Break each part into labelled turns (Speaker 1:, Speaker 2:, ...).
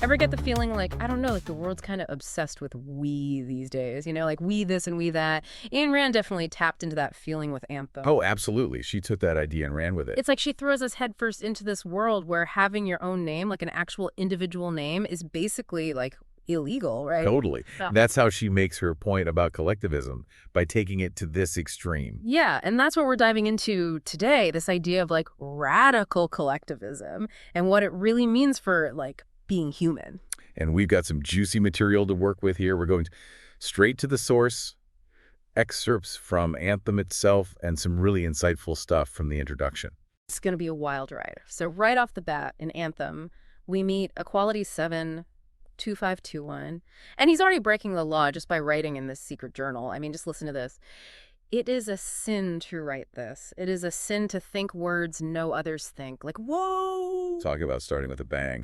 Speaker 1: Ever get the feeling like, I don't know, like the world's kind of obsessed with we these days, like we this and we that? Ayn Rand definitely tapped into that feeling with Anthem.
Speaker 2: Oh, absolutely. She took that idea and ran with it.
Speaker 1: It's like she throws us headfirst into this world where having your own name, like an actual individual name, is basically like illegal, right?
Speaker 2: Totally.
Speaker 1: Yeah.
Speaker 2: That's how she makes her point about collectivism, by taking it to this extreme.
Speaker 1: Yeah, and that's what we're diving into today, this idea of like radical collectivism and what it really means for like being human.
Speaker 2: And we've got some juicy material to work with here. We're going straight to the source, excerpts from Anthem itself, and some really insightful stuff from the introduction.
Speaker 1: It's going to be a wild ride. So right off the bat in Anthem, we meet Equality 7, 2521, and he's already breaking the law just by writing in this secret journal. I mean, just listen to this. It is a sin to write this. It is a sin to think words no others think. Like, whoa!
Speaker 2: Talk about starting with a bang.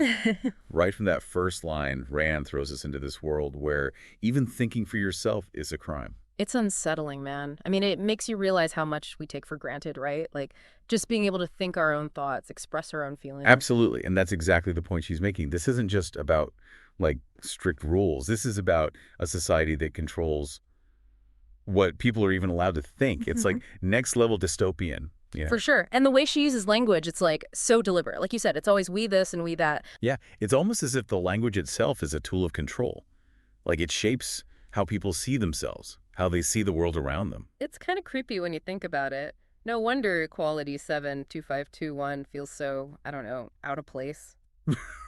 Speaker 2: Right from that first line, Rand throws us into this world where even thinking for yourself is a crime.
Speaker 1: It's unsettling, man. I mean, it makes you realize how much we take for granted, right? Like, just being able to think our own thoughts, express our own feelings.
Speaker 2: Absolutely, and that's exactly the point she's making. This isn't just about, like, strict rules. This is about a society that controls what people are even allowed to think. It's like next level dystopian. Yeah.
Speaker 1: For sure. And the way she uses language, it's like so deliberate. Like you said, it's always we this and we that.
Speaker 2: Yeah, it's almost as if the language itself is a tool of control. Like it shapes how people see themselves, how they see the world around them.
Speaker 1: It's kind of creepy when you think about it. No wonder Equality 7, 2521 feels so, I don't know, out of place.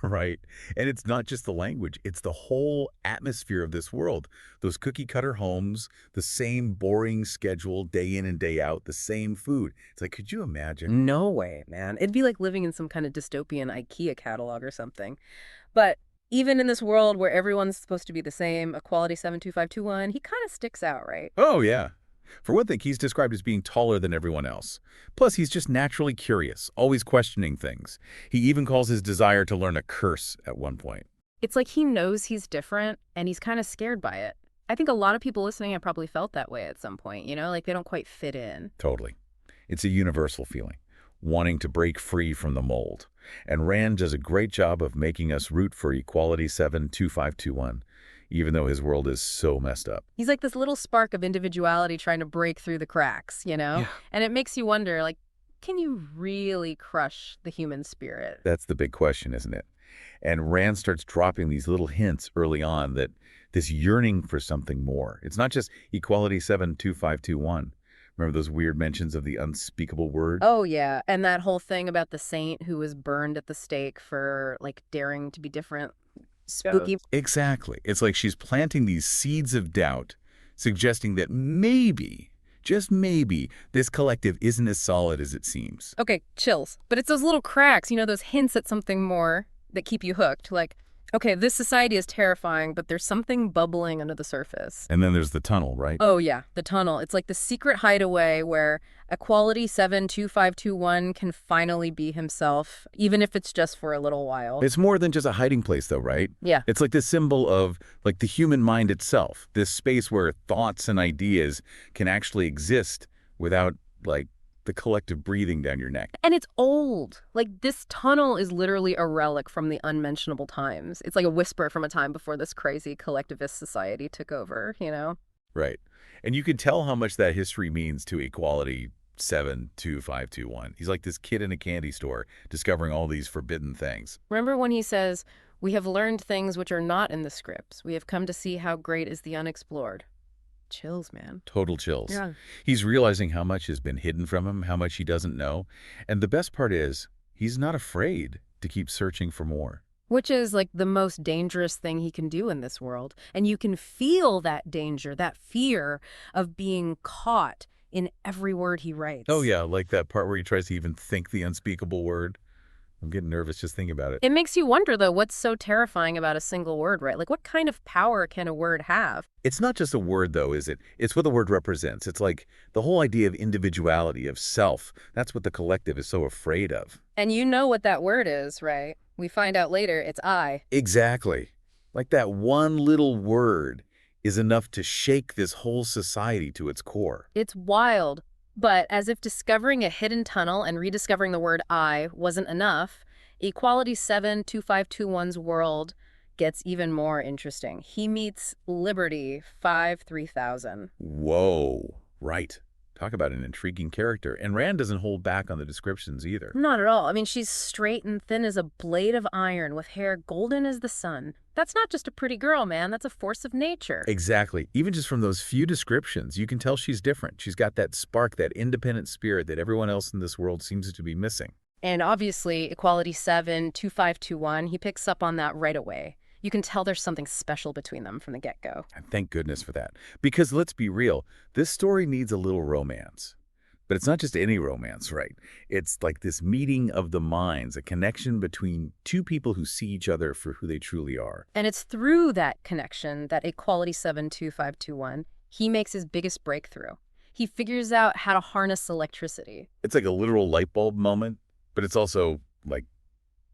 Speaker 2: Right. And it's not just the language, it's the whole atmosphere of this world. Those cookie cutter homes, the same boring schedule day in and day out, the same food. It's like, could you imagine?
Speaker 1: No way, man. It'd be like living in some kind of dystopian IKEA catalog or something. But even in this world where everyone's supposed to be the same, Equality 7, 2521, he kind of sticks out, right?
Speaker 2: Oh, yeah. For one thing, he's described as being taller than everyone else. Plus, he's just naturally curious, always questioning things. He even calls his desire to learn a curse at one point.
Speaker 1: It's like he knows he's different, and he's kind of scared by it. I think a lot of people listening have probably felt that way at some point, like they don't quite fit in.
Speaker 2: Totally. It's a universal feeling, wanting to break free from the mold. And Rand does a great job of making us root for Equality 7, 2521. Even though his world is so messed up.
Speaker 1: He's like this little spark of individuality trying to break through the cracks,
Speaker 2: Yeah.
Speaker 1: And it makes you wonder, like, can you really crush the human spirit?
Speaker 2: That's the big question, isn't it? And Rand starts dropping these little hints early on that this yearning for something more. It's not just Equality 7, 2521. Remember those weird mentions of the unspeakable word?
Speaker 1: Oh, yeah. And that whole thing about the saint who was burned at the stake for, like, daring to be different. Spooky.
Speaker 2: Exactly. It's like she's planting these seeds of doubt, suggesting that maybe, just maybe, this collective isn't as solid as it seems.
Speaker 1: Okay, chills. But it's those little cracks, those hints at something more that keep you hooked. Like, okay, this society is terrifying, but there's something bubbling under the surface.
Speaker 2: And then there's the tunnel, right?
Speaker 1: Oh, yeah, the tunnel. It's like the secret hideaway where Equality 7, 2521 can finally be himself, even if it's just for a little while.
Speaker 2: It's more than just a hiding place, though, right?
Speaker 1: Yeah.
Speaker 2: It's like this symbol of, like, the human mind itself, this space where thoughts and ideas can actually exist without, like, the collective breathing down your neck.
Speaker 1: And it's old. Like, this tunnel is literally a relic from the unmentionable times. It's like a whisper from a time before this crazy collectivist society took over,
Speaker 2: Right. And you can tell how much that history means to Equality 7, 2521. He's like this kid in a candy store discovering all these forbidden things.
Speaker 1: Remember when he says, "We have learned things which are not in the scripts. We have come to see how great is the unexplored." Chills, man.
Speaker 2: Total chills.
Speaker 1: Yeah.
Speaker 2: He's realizing how much has been hidden from him, how much he doesn't know. And the best part is, he's not afraid to keep searching for more.
Speaker 1: Which is like the most dangerous thing he can do in this world. And you can feel that danger, that fear of being caught in every word he writes.
Speaker 2: Oh, yeah, like that part where he tries to even think the unspeakable word. I'm getting nervous just thinking about it.
Speaker 1: It makes you wonder, though, what's so terrifying about a single word, right? Like, what kind of power can a word have?
Speaker 2: It's not just a word, though, is it? It's what the word represents. It's like the whole idea of individuality, of self. That's what the collective is so afraid of.
Speaker 1: And you know what that word is, right? We find out later it's I.
Speaker 2: Exactly. Like that one little word is enough to shake this whole society to its core.
Speaker 1: It's wild. But as if discovering a hidden tunnel and rediscovering the word I wasn't enough, Equality 7, 2521's world gets even more interesting. He meets Liberty 3000.
Speaker 2: Whoa. Right. Talk about an intriguing character. And Rand doesn't hold back on the descriptions either.
Speaker 1: Not at all. I mean, she's straight and thin as a blade of iron with hair golden as the sun. That's not just a pretty girl, man. That's a force of nature.
Speaker 2: Exactly. Even just from those few descriptions, you can tell she's different. She's got that spark, that independent spirit that everyone else in this world seems to be missing.
Speaker 1: And obviously, Equality 7, 2521, he picks up on that right away. You can tell there's something special between them from the get-go.
Speaker 2: And thank goodness for that. Because let's be real, this story needs a little romance. But it's not just any romance, right? It's like this meeting of the minds, a connection between two people who see each other for who they truly are.
Speaker 1: And it's through that connection, that Equality 7, 2521, he makes his biggest breakthrough. He figures out how to harness electricity.
Speaker 2: It's like a literal light bulb moment, but it's also like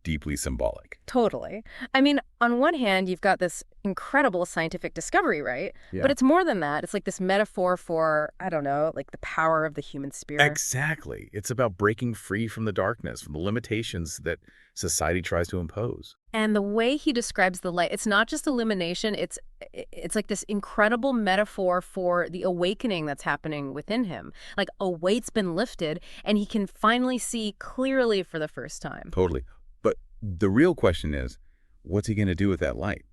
Speaker 2: deeply symbolic.
Speaker 1: Totally. I mean, on one hand, you've got this incredible scientific discovery, right?
Speaker 2: Yeah.
Speaker 1: But it's more than that. It's like this metaphor for, I don't know, like the power of the human spirit.
Speaker 2: Exactly. It's about breaking free from the darkness, from the limitations that society tries to impose.
Speaker 1: And the way he describes the light, it's not just illumination, it's like this incredible metaphor for the awakening that's happening within him. Like a weight's been lifted and he can finally see clearly for the first time.
Speaker 2: Totally. But the real question is, what's he going to do with that light?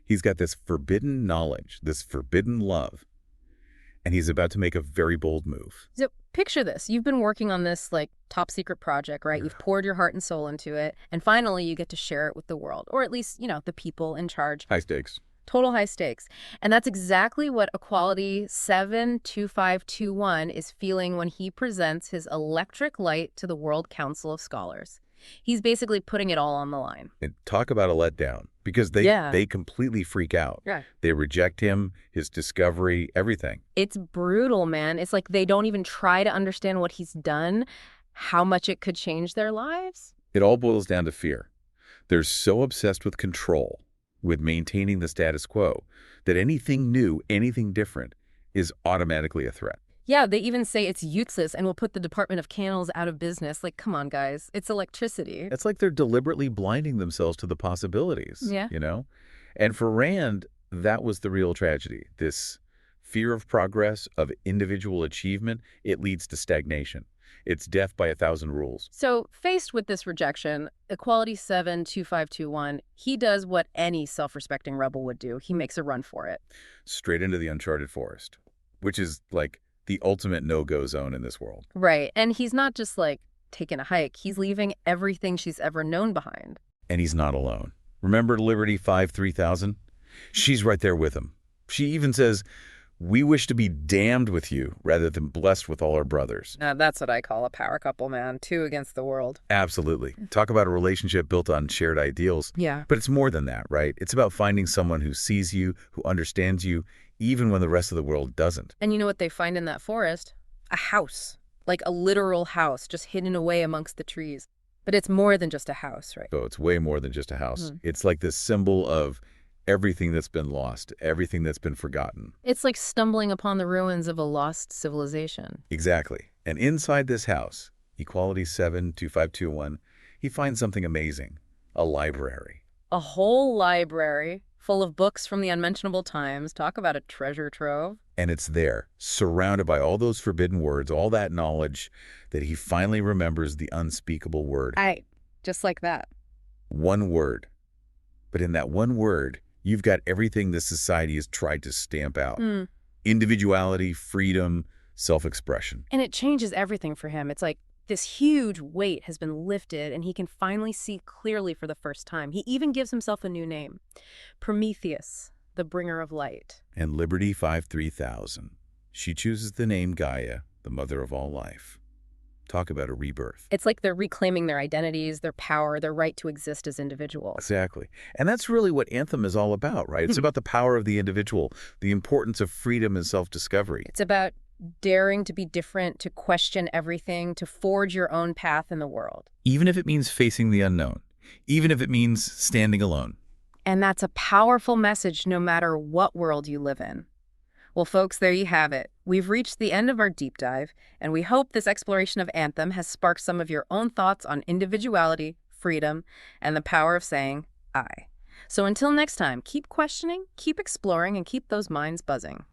Speaker 2: He's got this forbidden knowledge, this forbidden love, and he's about to make a very bold move.
Speaker 1: So picture this. You've been working on this like top secret project, right? You've poured your heart and soul into it. And finally, you get to share it with the world, or at least, you know, the people in charge.
Speaker 2: High stakes.
Speaker 1: Total high stakes. And that's exactly what Equality 72521 is feeling when he presents his electric light to the World Council of Scholars. He's basically putting it all on the line.
Speaker 2: And talk about a letdown, because they completely freak out.
Speaker 1: Yeah.
Speaker 2: They reject him, his discovery, everything.
Speaker 1: It's brutal, man. It's like they don't even try to understand what he's done, how much it could change their lives.
Speaker 2: It all boils down to fear. They're so obsessed with control, with maintaining the status quo, that anything new, anything different, is automatically a threat.
Speaker 1: Yeah, they even say it's useless and will put the Department of Canals out of business. Like, come on, guys. It's electricity.
Speaker 2: It's like they're deliberately blinding themselves to the possibilities, you know? And for Rand, that was the real tragedy. This fear of progress, of individual achievement, it leads to stagnation. It's death by 1,000 rules.
Speaker 1: So, faced with this rejection, Equality 72521, he does what any self-respecting rebel would do. He makes a run for it.
Speaker 2: Straight into the uncharted forest, which is like the ultimate no-go zone in this world.
Speaker 1: Right. And he's not just like taking a hike. He's leaving everything she's ever known behind.
Speaker 2: And he's not alone. Remember Liberty 3000? She's right there with him. She even says, "We wish to be damned with you rather than blessed with all our brothers."
Speaker 1: That's what I call a power couple, man. Two against the world.
Speaker 2: Absolutely. Talk about a relationship built on shared ideals.
Speaker 1: Yeah.
Speaker 2: But it's more than that, right? It's about finding someone who sees you, who understands you, even when the rest of the world doesn't.
Speaker 1: And you know what they find in that forest? A house. Like a literal house, just hidden away amongst the trees. But it's more than just a house, right?
Speaker 2: So it's way more than just a house. It's like this symbol of everything that's been lost, everything that's been forgotten.
Speaker 1: It's like stumbling upon the ruins of a lost civilization.
Speaker 2: Exactly. And inside this house, Equality 72521, he finds something amazing. A library.
Speaker 1: A whole library full of books from the unmentionable times. Talk about a treasure trove.
Speaker 2: And it's there, surrounded by all those forbidden words, all that knowledge, that he finally remembers the unspeakable word.
Speaker 1: Just like that.
Speaker 2: One word. But in that one word, you've got everything this society has tried to stamp out. Individuality, freedom, self-expression.
Speaker 1: And it changes everything for him. It's like this huge weight has been lifted and he can finally see clearly for the first time. He even gives himself a new name. Prometheus, the bringer of light.
Speaker 2: And Liberty 3000. She chooses the name Gaia, the mother of all life. Talk about a rebirth.
Speaker 1: It's like they're reclaiming their identities, their power, their right to exist as individuals.
Speaker 2: Exactly. And that's really what Anthem is all about, right? It's about the power of the individual, the importance of freedom and self-discovery.
Speaker 1: It's about daring to be different, to question everything, to forge your own path in the world.
Speaker 2: Even if it means facing the unknown. Even if it means standing alone.
Speaker 1: And that's a powerful message no matter what world you live in. Well, folks, there you have it. We've reached the end of our deep dive, and we hope this exploration of Anthem has sparked some of your own thoughts on individuality, freedom, and the power of saying, I. So until next time, keep questioning, keep exploring, and keep those minds buzzing.